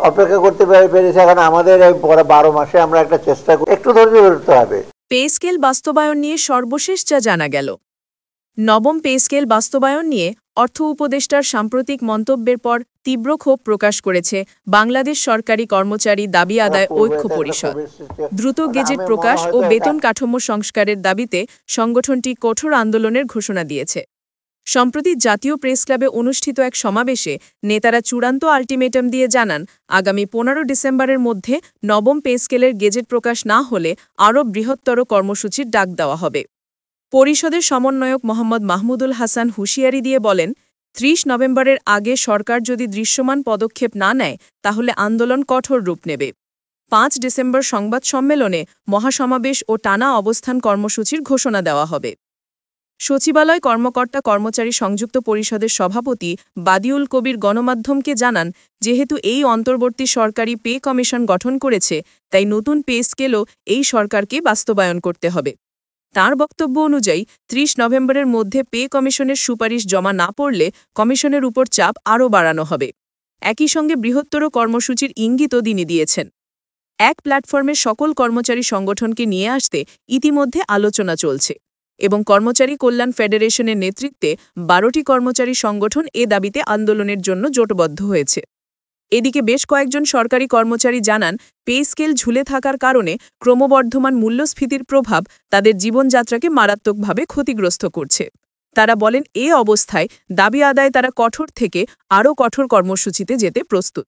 অপেক্ষা করতে পেরেছি। এখন আমাদের এই 12 মাসে আমরা একটা চেষ্টা করি, একটু ধৈর্য ধরতে হবে। পে স্কেল বাস্তবায়ন নিয়ে সর্বশেষ যা জানা গেল। নবম পে স্কেল বাস্তবায়ন নিয়ে অর্থ উপদেষ্টার সাম্প্রতিক মন্তব্যের পর তীব্র ক্ষোভ প্রকাশ করেছে বাংলাদেশ সরকারি কর্মচারী দাবি আদায় ঐক্য পরিষদ। দ্রুত গেজেট প্রকাশ ও বেতন কাঠামো সংস্কারের দাবিতে সংগঠনটি কঠোর আন্দোলনের ঘোষণা দিয়েছে। সম্প্রতি জাতীয় প্রেস ক্লাবে অনুষ্ঠিত এক সমাবেশে নেতারা চূড়ান্ত আল্টিমেটাম দিয়ে জানান, আগামী 15 ডিসেম্বরের মধ্যে নবম পে স্কেলের গেজেট প্রকাশ না হলে আরও বৃহত্তর কর্মসূচির ডাক দেওয়া হবে। পরিষদের সমন্বয়ক মোহাম্মদ মাহমুদুল হাসান হুঁশিয়ারি দিয়ে বলেন, 30 নভেম্বরের আগে সরকার যদি দৃশ্যমান পদক্ষেপ না নেয় তাহলে আন্দোলন কঠোর রূপ নেবে। 5 ডিসেম্বর সংবাদ সম্মেলনে মহাসমাবেশ ও টানা অবস্থান কর্মসূচির ঘোষণা দেওয়া হবে। সচিবালয় কর্মকর্তা কর্মচারী সংযুক্ত পরিষদের সভাপতি বাদিউল কবির গণমাধ্যমকে জানান, যেহেতু এই অন্তর্বর্তী সরকারি পে কমিশন গঠন করেছে, তাই নতুন পে স্কেলও এই সরকারকে বাস্তবায়ন করতে হবে। তাঁর বক্তব্য অনুযায়ী 30 নভেম্বরের মধ্যে পে কমিশনের সুপারিশ জমা না পড়লে কমিশনের উপর চাপ আরও বাড়ানো হবে। একই সঙ্গে বৃহত্তর কর্মসূচির ইঙ্গিতও তিনি দিয়েছেন। এক প্ল্যাটফর্মে সকল কর্মচারী সংগঠনকে নিয়ে আসতে ইতিমধ্যে আলোচনা চলছে এবং কর্মচারী কল্যাণ ফেডারেশনের নেতৃত্বে 12টি কর্মচারী সংগঠন এ দাবিতে আন্দোলনের জন্য জোটবদ্ধ হয়েছে। এদিকে বেশ কয়েকজন সরকারি কর্মচারী জানান, পে স্কেল ঝুলে থাকার কারণে ক্রমবর্ধমান মূল্যস্ফীতির প্রভাব তাদের জীবনযাত্রাকে মারাত্মকভাবে ক্ষতিগ্রস্ত করছে। তারা বলেন, এ অবস্থায় দাবি আদায় তারা কঠোর থেকে আরও কঠোর কর্মসূচিতে যেতে প্রস্তুত।